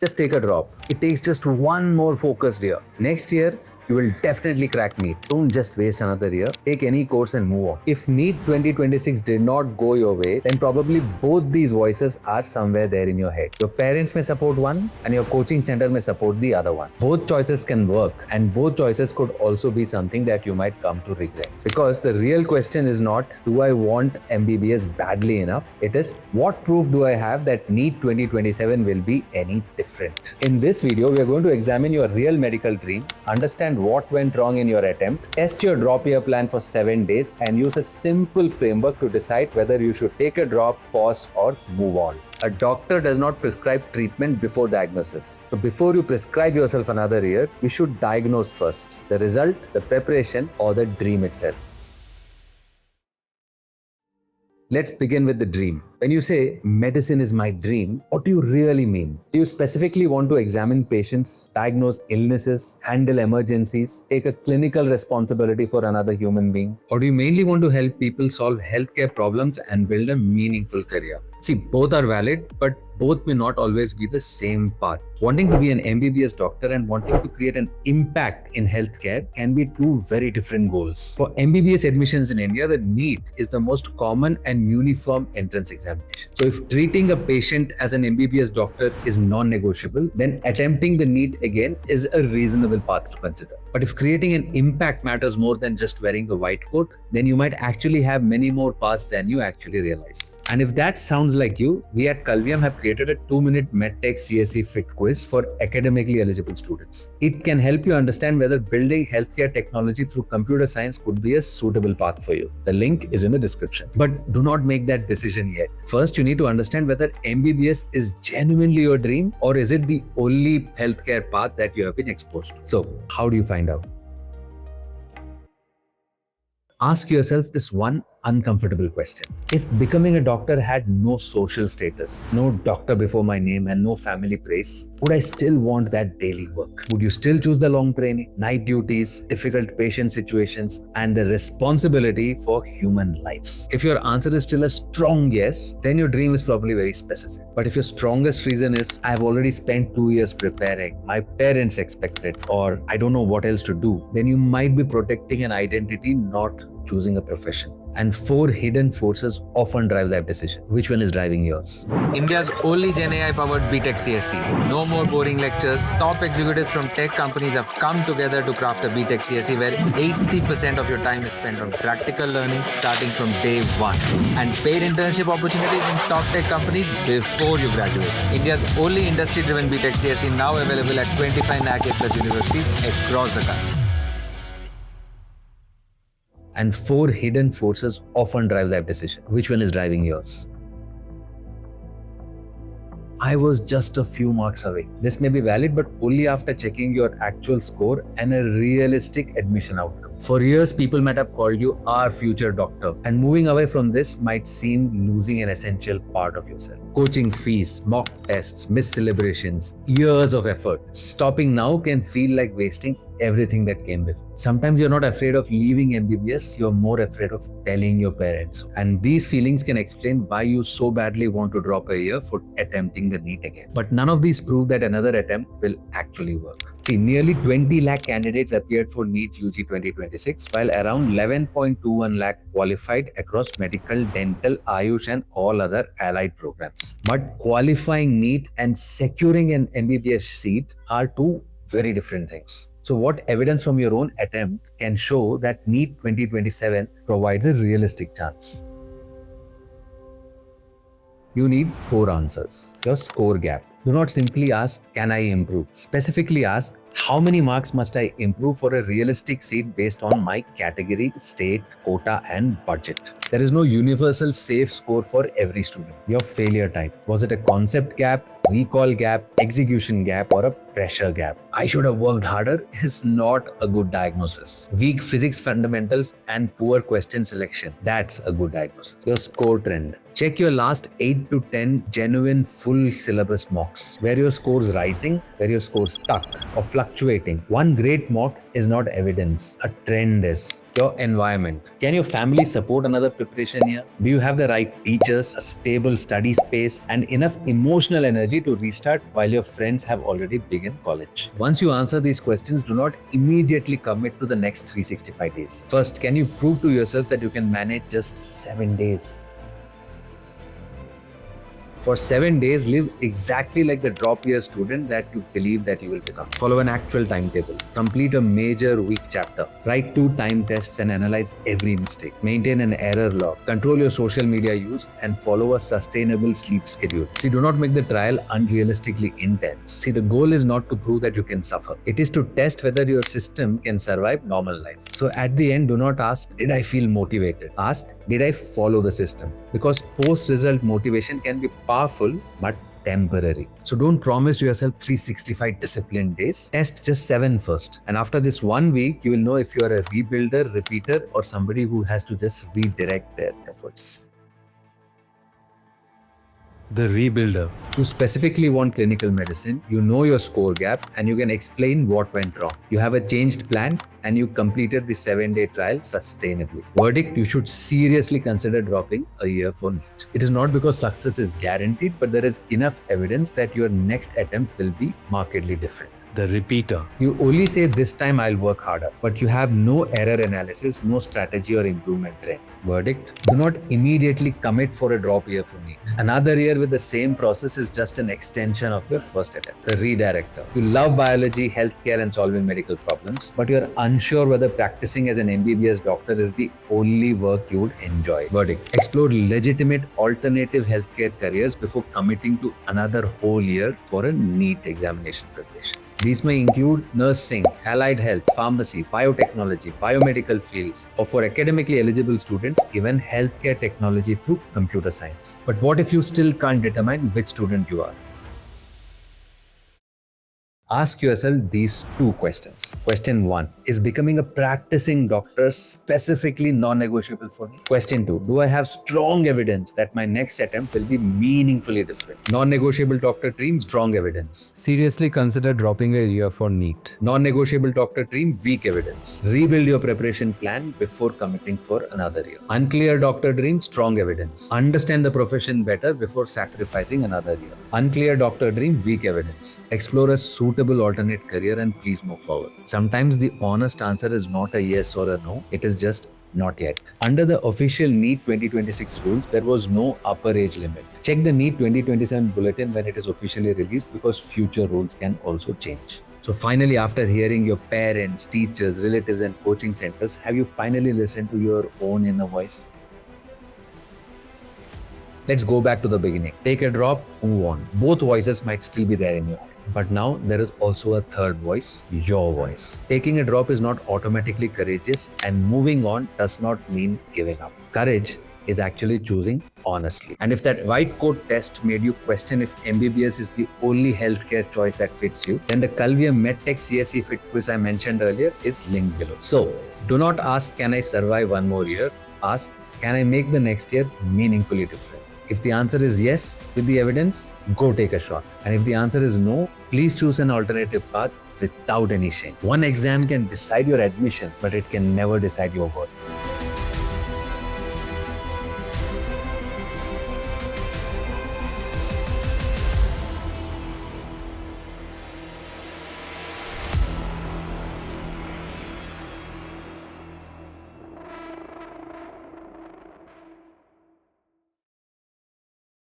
Just take a drop. It takes just one more focused year. Next year, you will definitely crack NEET. Don't just waste another year. Take any course and move on. If NEET 2026 did not go your way, then probably both these voices are somewhere there in your head. Your parents may support one and your coaching center may support the other one. Both choices can work, and both choices could also be something that you might come to regret. Because the real question is not, do I want MBBS badly enough? It is, what proof do I have that NEET 2027 will be any different? In this video, we are going to examine your real medical dream, understand what went wrong in your attempt, test your drop year plan for 7 days, and use a simple framework to decide whether you should take a drop, pause, or move on. A doctor does not prescribe treatment before diagnosis. So before you prescribe yourself another year, you should diagnose first the result, the preparation, or the dream itself. Let's begin with the dream. When you say medicine is my dream, what do you really mean? Do you specifically want to examine patients, diagnose illnesses, handle emergencies, take a clinical responsibility for another human being? Or do you mainly want to help people solve healthcare problems and build a meaningful career? See, both are valid, but both may not always be the same path. Wanting to be an MBBS doctor and wanting to create an impact in healthcare can be two very different goals. For MBBS admissions in India, the NEET is the most common and uniform entrance examination. So if treating a patient as an MBBS doctor is non-negotiable, then attempting the NEET again is a reasonable path to consider. But if creating an impact matters more than just wearing a white coat, then you might actually have many more paths than you actually realize. And if that sounds like you, we at Kalvyam have created a 2-minute MedTech CSE Fit quiz for academically eligible students. It can help you understand whether building healthcare technology through computer science could be a suitable path for you. The link is in the description. But do not make that decision yet. First, you need to understand whether MBBS is genuinely your dream, or is it the only healthcare path that you have been exposed to. So, how do you find out? Ask yourself this one uncomfortable question. If becoming a doctor had no social status, no doctor before my name, and no family praise, would I still want that daily work? Would you still choose the long training, night duties, difficult patient situations, and the responsibility for human lives? If your answer is still a strong yes, then your dream is probably very specific. But if your strongest reason is, I've already spent 2 years preparing, my parents expect it, or I don't know what else to do, then you might be protecting an identity, not choosing a profession. And 4 hidden forces often drive that decision. Which one is driving yours? India's only Gen AI powered BTech CSE. No more boring lectures. Top executives from tech companies have come together to craft a BTech CSE where 80% of your time is spent on practical learning starting from day 1. And paid internship opportunities in top tech companies before you graduate. India's only industry driven BTech CSE now available at 25 NAC A+ universities across the country. And 4 hidden forces often drive that decision. Which one is driving yours? I was just a few marks away. This may be valid, but only after checking your actual score and a realistic admission outcome. For years, people might have called you our future doctor, and moving away from this might seem losing an essential part of yourself. Coaching fees, mock tests, missed celebrations, years of effort. Stopping now can feel like wasting everything that came before. Sometimes you're not afraid of leaving MBBS, you're more afraid of telling your parents. And these feelings can explain why you so badly want to drop a year for attempting the NEET again. But none of these prove that another attempt will actually work. See, nearly 20 lakh candidates appeared for NEET UG 2026, while around 11.21 lakh qualified across medical, dental, Ayush, and all other allied programs. But qualifying NEET and securing an MBBS seat are two very different things. So what evidence from your own attempt can show that NEET 2027 provides a realistic chance? You need 4 answers. Your score gap. Do not simply ask, can I improve? Specifically ask, how many marks must I improve for a realistic seat based on my category, state, quota, and budget? There is no universal safe score for every student. Your failure type. Was it a concept gap, recall gap, execution gap, or a pressure gap? I should have worked harder is not a good diagnosis. Weak physics fundamentals and poor question selection. That's a good diagnosis. Your score trend. Check your last 8 to 10 genuine full syllabus mocks, where your score's rising, where your score's stuck or fluctuating. One great mock is not evidence, a trend is. Your environment. Can your family support another preparation year? Do you have the right teachers, a stable study space, and enough emotional energy to restart while your friends have already begun college? Once you answer these questions, do not immediately commit to the next 365 days. First, can you prove to yourself that you can manage just 7 days? For 7 days, live exactly like the drop year student that you believe that you will become. Follow an actual timetable. Complete a major week chapter. Write 2 time tests and analyze every mistake. Maintain an error log. Control your social media use and follow a sustainable sleep schedule. See, do not make the trial unrealistically intense. See, the goal is not to prove that you can suffer. It is to test whether your system can survive normal life. So at the end, do not ask, did I feel motivated? Ask, did I follow the system? Because post-result motivation can be powerful but temporary. So don't promise yourself 365 disciplined days. Test just 7 first. And after this 1 week, you will know if you are a rebuilder, repeater, or somebody who has to just redirect their efforts. The rebuilder. You specifically want clinical medicine, you know your score gap, and you can explain what went wrong. You have a changed plan and you completed the 7-day trial sustainably. Verdict, you should seriously consider dropping a year for NEET. It is not because success is guaranteed, but there is enough evidence that your next attempt will be markedly different. The repeater. You only say this time I'll work harder, but you have no error analysis, no strategy or improvement trend. Verdict, do not immediately commit for a drop year for NEET. Another year with the same process is just an extension of your first attempt. The redirector. You love biology, healthcare and solving medical problems, but you're unsure whether practicing as an MBBS doctor is the only work you would enjoy. Verdict, explore legitimate alternative healthcare careers before committing to another whole year for a NEET examination preparation. These may include nursing, allied health, pharmacy, biotechnology, biomedical fields, or for academically eligible students, even healthcare technology through computer science. But what if you still can't determine which student you are? Ask yourself these 2 questions. Question 1, is becoming a practicing doctor specifically non-negotiable for me? Question 2, do I have strong evidence that my next attempt will be meaningfully different? Non-negotiable doctor dream, strong evidence. Seriously consider dropping a year for NEET. Non-negotiable doctor dream, weak evidence. Rebuild your preparation plan before committing for another year. Unclear doctor dream, strong evidence. Understand the profession better before sacrificing another year. Unclear doctor dream, weak evidence. Explore a suitable alternate career and please move forward. Sometimes the honest answer is not a yes or a no, it is just not yet. Under the official NEET 2026 rules, there was no upper age limit. Check the NEET 2027 bulletin when it is officially released because future rules can also change. So finally, after hearing your parents, teachers, relatives and coaching centers, have you finally listened to your own inner voice? Let's go back to the beginning. Take a drop, move on. Both voices might still be there in your head. But now there is also a third voice, your voice. Taking a drop is not automatically courageous and moving on does not mean giving up. Courage is actually choosing honestly. And if that white coat test made you question if MBBS is the only healthcare choice that fits you, then the Kalvia MedTech CSE Fit quiz I mentioned earlier is linked below. So do not ask, can I survive 1 more year? Ask, can I make the next year meaningfully different? If the answer is yes, with the evidence, go take a shot. And if the answer is no, please choose an alternative path without any shame. One exam can decide your admission, but it can never decide your worth.